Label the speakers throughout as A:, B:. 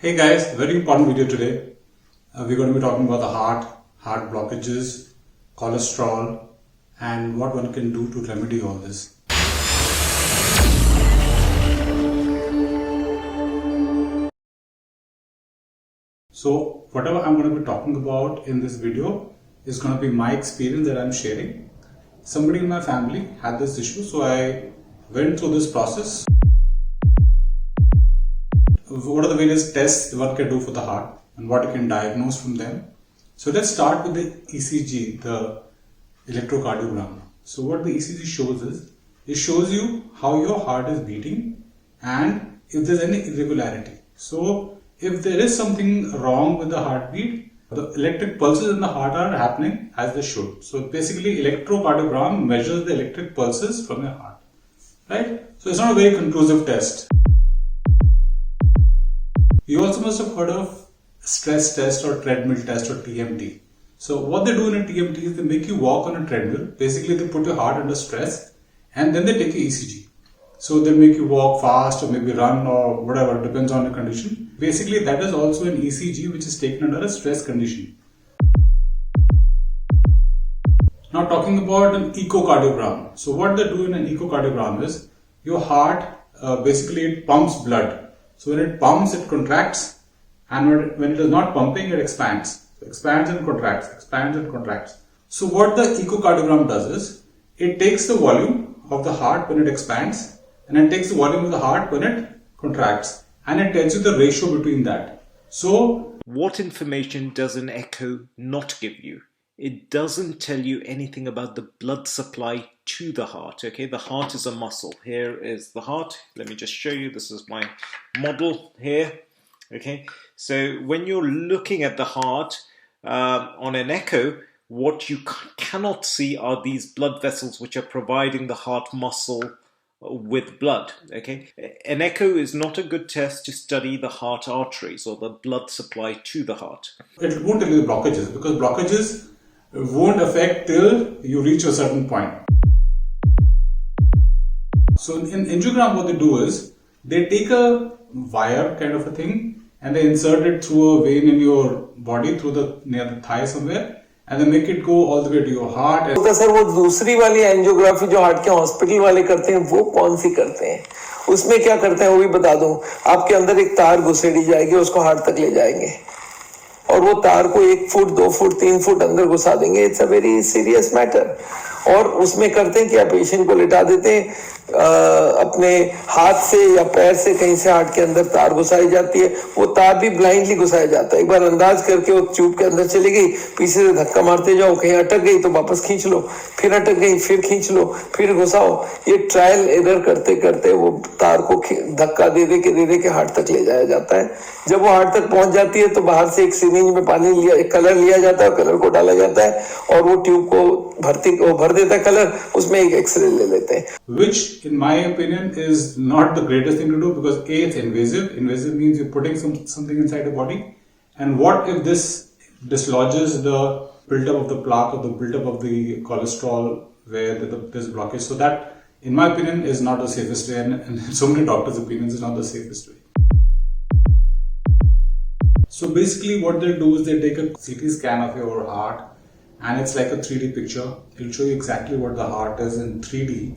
A: Hey guys, very important video today. We're going to be talking about the heart blockages, cholesterol, and what one can do to remedy all this. So whatever I'm going to be talking about in this video is going to be my experience that I'm sharing. Somebody in my family had this issue, so I went through this process. What are the various tests one can do for the heart and what you can diagnose from them? So let's start with the ECG, the electrocardiogram. So what the ECG shows is, it shows you how your heart is beating and if there's any irregularity. So if there is something wrong with the heartbeat, the electric pulses in the heart are happening as they should. So basically electrocardiogram measures the electric pulses from your heart, right? So it's not a very conclusive test. You also must have heard of stress test or treadmill test or TMT. So what they do in a TMT is they make you walk on a treadmill. Basically they put your heart under stress and then they take your ECG. So they make you walk fast or maybe run or whatever, depends on your condition. Basically that is also an ECG which is taken under a stress condition. Now talking about an echocardiogram. So what they do in an echocardiogram is your heart basically it pumps blood. So when it pumps, it contracts, and when it is not pumping, it expands. So expands and contracts, expands and contracts. So what the echocardiogram does is, it takes the volume of the heart when it expands, and it takes the volume of the heart when it contracts, and it tells you the ratio between that. So
B: what information does an echo not give you? It doesn't tell you anything about the blood supply to the heart. Okay, the heart is a muscle. Here is the heart. Let me just show you. This is my model here. Okay, so when you're looking at the heart on an echo, what you cannot see are these blood vessels which are providing the heart muscle with blood. Okay, an echo is not a good test to study the heart arteries or the blood supply to the heart.
A: It won't tell you the blockages, because blockages won't affect till you reach a certain point. So in angiogram what they do is, they take a wire kind of a thing and they insert it through a vein in your body, through the near the thigh somewhere, and they make it go all the way to your heart.
C: तो sir वो दूसरी वाली angiography जो heart के hospital वाले करते हैं वो कौन सी करते हैं? उसमें क्या करते हैं वो भी बता दूं. आपके अंदर एक तार घुसेड़ी जाएगी, उसको हार्ट तक ले जाएंगे और वो तार को 1 फुट 2 फुट 3 फुट अंदर घुसा देंगे. It's a very serious matter. और उसमें करते हैं क्या, पेशेंट को लिटा देते हैं, अपने हाथ से या पैर से कहीं से हार्ट के अंदर तार घुसाई जाती है. वो तार भी ब्लाइंडली घुसाया जाता है. एक बार अंदाज करके वो ट्यूब के अंदर चली गई, पीछे से धक्का मारते जाओ, कहीं अटक गई तो वापस खींच लो, फिर अटक गई फिर खींच लो, फिर घुसाओ. ये ट्रायल एरर करते करते वो तार को धक्का दे दे के हार्ट तक ले जाया जाता है. जब वो हार्ट तक पहुंच जाती है तो बाहर से एक सिरिंज में पानी लिया, एक कलर लिया जाता है, कलर को डाला जाता है और वो ट्यूब को भर देता है कलर, उसमें एक एक्सरे ले लेते हैं.
A: Which in my opinion is not the greatest thing to do, because A, it's invasive. Invasive means you're putting something inside the body, and what if this dislodges the buildup of the plaque or the buildup of the cholesterol where there's blockage? So that in my opinion is not the safest way, and so many doctors' opinions is not the safest way. So basically what they'll do is they take a CT scan of your heart, and it's like a 3D picture. It'll show you exactly what the heart is in 3D,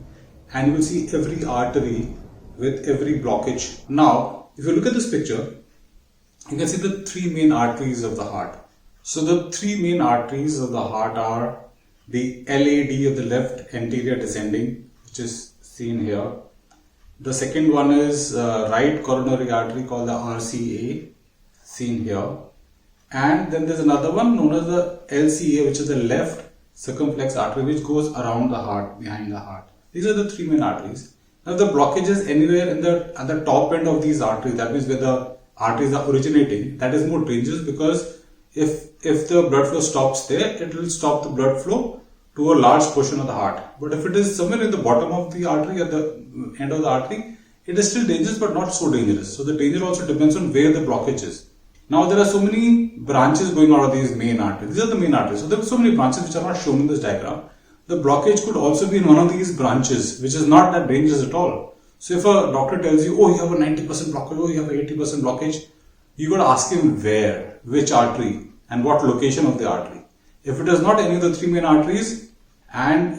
A: and you will see every artery with every blockage. Now, if you look at this picture, you can see the 3 main arteries of the heart. So the 3 main arteries of the heart are the LAD of the left anterior descending, which is seen here. The second one is right coronary artery called the RCA, seen here. And then there's another one known as the LCA, which is the left circumflex artery, which goes around the heart, behind the heart. These are the 3 main arteries. Now the blockage is anywhere at the top end of these arteries, that means where the arteries are originating. That is more dangerous, because if the blood flow stops there, it will stop the blood flow to a large portion of the heart. But if it is somewhere in the bottom of the artery, at the end of the artery, it is still dangerous but not so dangerous. So the danger also depends on where the blockage is. Now there are so many branches going out of these main arteries. These are the main arteries. So there are so many branches which are not shown in this diagram. The blockage could also be in one of these branches, which is not that dangerous at all. So if a doctor tells you, oh, you have a 90% blockage, oh, you have a 80% blockage, you got to ask him where, which artery, and what location of the artery. If it is not any of the three main arteries, and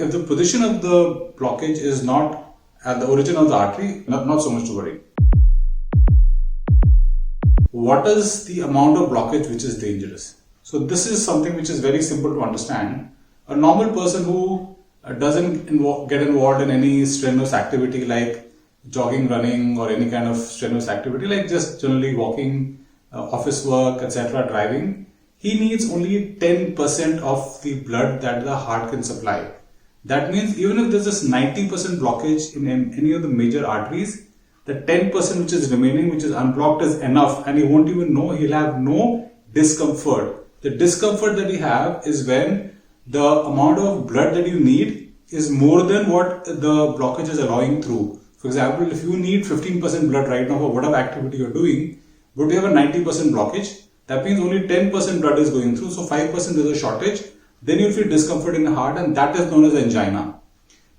A: if the position of the blockage is not at the origin of the artery, not so much to worry. What is the amount of blockage which is dangerous? So this is something which is very simple to understand. A normal person who doesn't get involved in any strenuous activity like jogging, running, or any kind of strenuous activity like just generally walking, office work, etc., driving, he needs only 10% of the blood that the heart can supply. That means even if there's this 90% blockage in any of the major arteries, the 10% which is remaining, which is unblocked, is enough, and he won't even know. He'll have no discomfort. The discomfort that he have is when the amount of blood that you need is more than what the blockage is allowing through. For example, if you need 15% blood right now for whatever activity you're doing, but you have a 90% blockage, that means only 10% blood is going through, so 5% is a shortage. Then you'll feel discomfort in the heart, and that is known as angina.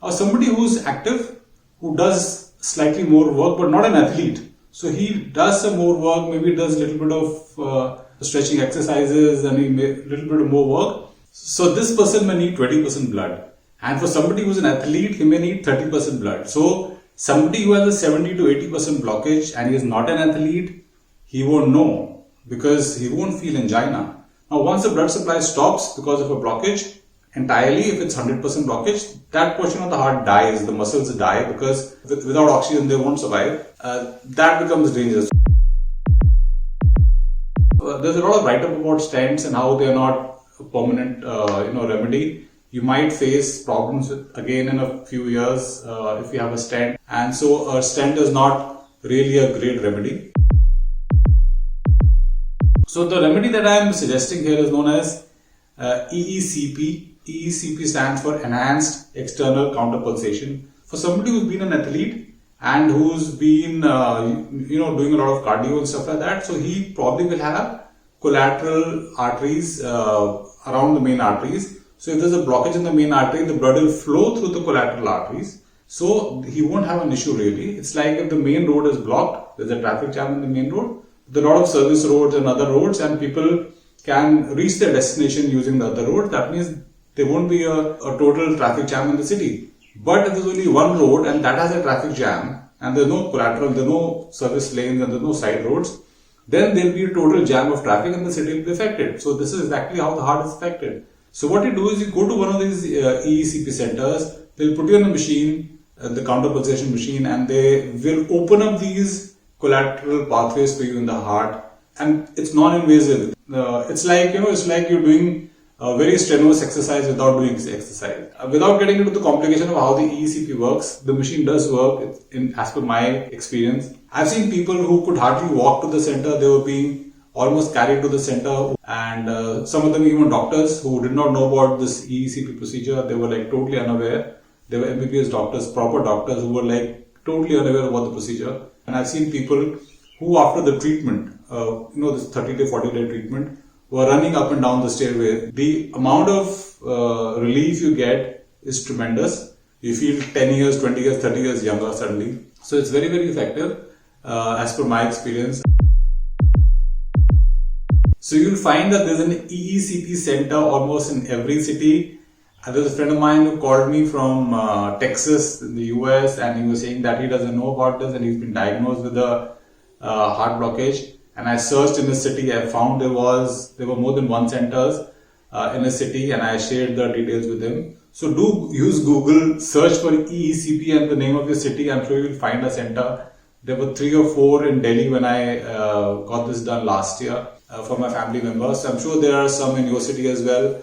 A: Now, somebody who's active, who does slightly more work, but not an athlete. So he does some more work, maybe does a little bit of stretching exercises and a little bit of more work. So this person may need 20% blood. And for somebody who's an athlete, he may need 30% blood. So somebody who has a 70 to 80% blockage and he is not an athlete, he won't know because he won't feel angina. Now, once the blood supply stops because of a blockage entirely, if it's 100% blockage, that portion of the heart dies, the muscles die, because without oxygen they won't survive. That becomes dangerous. There's a lot of write-up about stents and how they are not a permanent remedy. You might face problems with, again, in a few years if you have a stent, and so a stent is not really a great remedy. So the remedy that I am suggesting here is known as EECP. EECP stands for Enhanced External Counter Pulsation. For somebody who's been an athlete and who's been doing a lot of cardio and stuff like that, so he probably will have collateral arteries around the main arteries. So if there's a blockage in the main artery, the blood will flow through the collateral arteries. So he won't have an issue really. It's like if the main road is blocked, there's a traffic jam in the main road, there are a lot of service roads and other roads, and people can reach their destination using the other road. That means there won't be a total traffic jam in the city. But if there's only one road and that has a traffic jam and there's no collateral, there's no service lanes and there's no side roads, then there'll be a total jam of traffic and the city will be affected. So this is exactly how the heart is affected. So what you do is you go to one of these EECP centers, they'll put you on a machine, the counter pulsation machine, and they will open up these collateral pathways for you in the heart, and it's non-invasive. It's like you're doing a very strenuous exercise without doing exercise. Without getting into the complication of how the EECP works, the machine does work as per my experience. I've seen people who could hardly walk to the center. They were being almost carried to the center, and some of them even doctors who did not know about this EECP procedure. They were like totally unaware. They were MBBS doctors, proper doctors, who were like totally unaware about the procedure. And I've seen people who after the treatment, this 30-day, 40-day treatment, were running up and down the stairway. The amount of relief you get is tremendous. You feel 10 years, 20 years, 30 years younger suddenly. So it's very, very effective as per my experience. So you'll find that there's an EECP center almost in every city. There's a friend of mine who called me from Texas in the US, and he was saying that he doesn't know about this and he's been diagnosed with a heart blockage. And I searched in the city, I found there were more than one centers in a city, and I shared the details with him. So do use Google, search for EECP and the name of your city. I'm sure you'll find a center. There were 3 or 4 in Delhi when I got this done last year for my family members. I'm sure there are some in your city as well.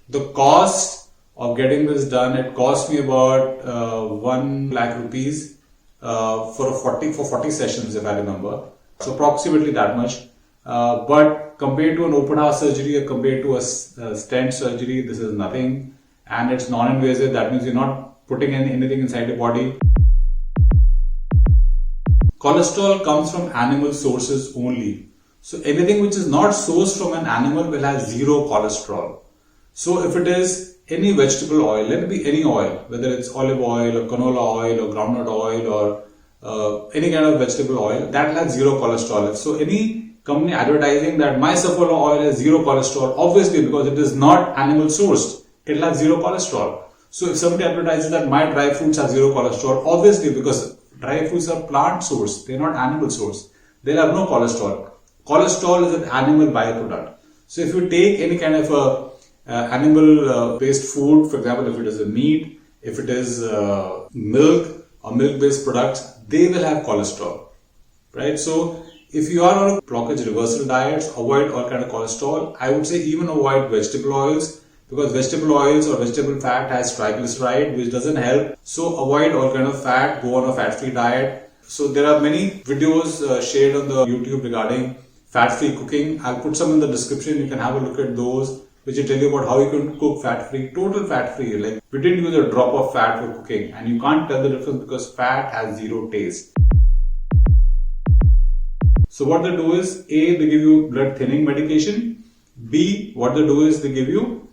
A: The cost of getting this done, it cost me about 1 lakh rupees for 40 sessions, if I remember. So approximately that much. But compared to an open heart surgery or compared to a stent surgery, this is nothing, and it's non-invasive. That means you're not putting anything inside your body. Cholesterol comes from animal sources only. So anything which is not sourced from an animal will have 0 cholesterol. So if it is any vegetable oil, let it be any oil, whether it's olive oil or canola oil or groundnut oil or any kind of vegetable oil, that has zero cholesterol. So any company advertising that my safflower oil has zero cholesterol, obviously because it is not animal sourced, it will have zero cholesterol. So if somebody advertises that my dry fruits have zero cholesterol, obviously because dry fruits are plant sourced, they are not animal sourced, they have no cholesterol. Cholesterol is an animal byproduct. So if you take any kind of animal based food, for example, if it is a meat, if it is milk or milk based products, they will have cholesterol, right? So if you are on a blockage reversal diet, avoid all kind of cholesterol. I would say even avoid vegetable oils, because vegetable oils or vegetable fat has triglyceride, which doesn't help. So avoid all kind of fat, go on a fat-free diet. So there are many videos shared on the YouTube regarding fat-free cooking. I'll put some in the description. You can have a look at those, which will tell you about how you can cook fat-free, total fat-free. Like we didn't use a drop of fat for cooking, and you can't tell the difference because fat has zero taste. So what they do is, A, they give you blood thinning medication. B, what they do is they give you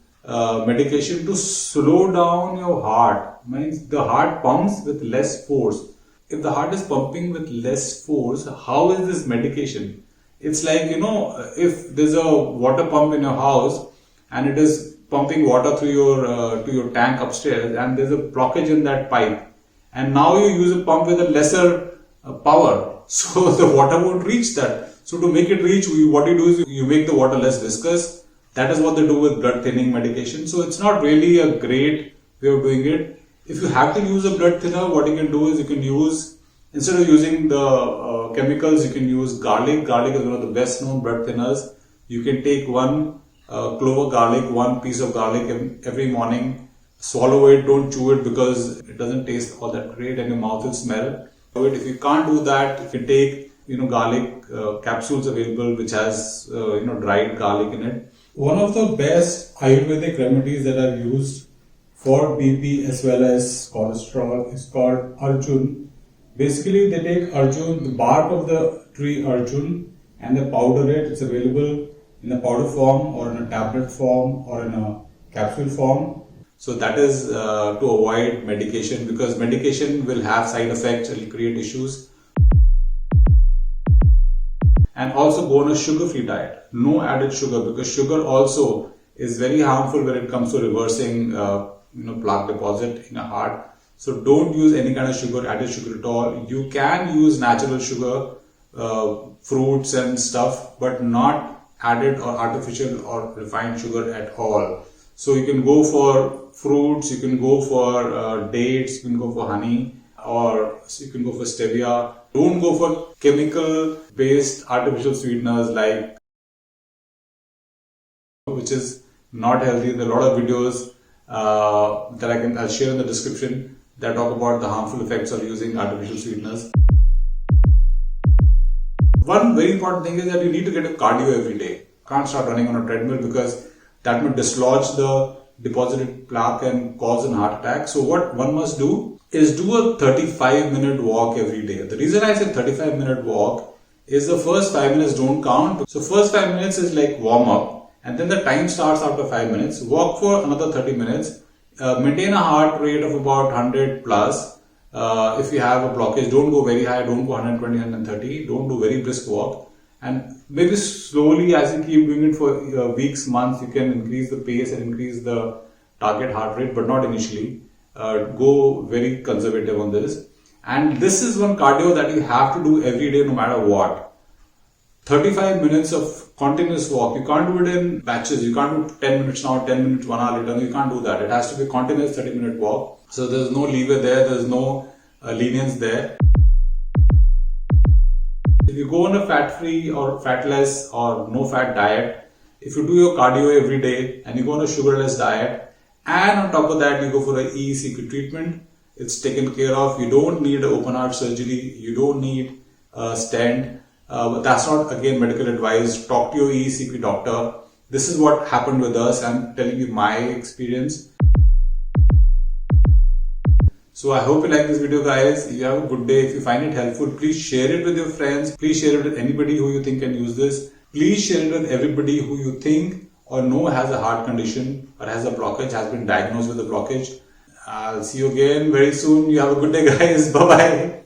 A: medication to slow down your heart. Means the heart pumps with less force. If the heart is pumping with less force, how is this medication? It's like, you know, if there's a water pump in your house and it is pumping water through your to your tank upstairs, and there's a blockage in that pipe, and now you use a pump with a lesser power, so the water won't reach that. So to make it reach, what you do is you make the water less viscous. That is what they do with blood thinning medication. So it's not really a great way of doing it. If you have to use a blood thinner, what you can do is you can use, instead of using the chemicals, you can use garlic. Garlic is one of the best known blood thinners. You can take one clove of garlic, one piece of garlic every morning, swallow it, don't chew it because it doesn't taste all that great and your mouth will smell. If you can't do that, you can take, garlic capsules available which has, dried garlic in it. One of the best Ayurvedic remedies that are used for BP as well as cholesterol is called Arjun. Basically, they take Arjun, the bark of the tree Arjun, and they powder it. It's available in a powder form or in a tablet form or in a capsule form. So that is to avoid medication, because medication will have side effects, it will create issues. And also go on a sugar-free diet, no added sugar, because sugar also is very harmful when it comes to reversing plaque deposit in your heart. So don't use any kind of sugar, added sugar at all. You can use natural sugar, fruits and stuff, but not added or artificial or refined sugar at all. So you can go for fruits, you can go for dates, you can go for honey, or you can go for stevia. Don't go for chemical-based artificial sweeteners which is not healthy. There are a lot of videos that I'll share in the description that talk about the harmful effects of using artificial sweeteners. One very important thing is that you need to get a cardio every day. Can't start running on a treadmill because that may dislodge the deposited plaque and cause a heart attack. So what one must do is do a 35-minute walk every day. The reason I say 35-minute walk is the first 5 minutes don't count. So first 5 minutes is like warm up, and then the time starts after 5 minutes. Walk for another 30 minutes. Maintain a heart rate of about 100 plus. If you have a blockage, don't go very high, don't go 120, 130. Don't do very brisk walk. And maybe slowly, as you keep doing it for weeks, months, you can increase the pace and increase the target heart rate, but not initially. Go very conservative on this. And this is one cardio that you have to do every day no matter what. 35 minutes of continuous walk. You can't do it in batches. You can't do 10 minutes now, 10 minutes, 1 hour later. You can't do that. It has to be a continuous 30-minute walk. So there's no leeway there. There's no lenience there. If you go on a fat-free or fatless or no-fat diet, if you do your cardio every day and you go on a sugarless diet, and on top of that you go for an EECP treatment, it's taken care of. You don't need an open heart surgery. You don't need a stent. But that's not, again, medical advice. Talk to your EECP doctor. This is what happened with us. I'm telling you my experience. So I hope you like this video, guys. You have a good day. If you find it helpful, please share it with your friends. Please share it with anybody who you think can use this. Please share it with everybody who you think or know has a heart condition or has a blockage, has been diagnosed with a blockage. I'll see you again very soon. You have a good day, guys. Bye-bye.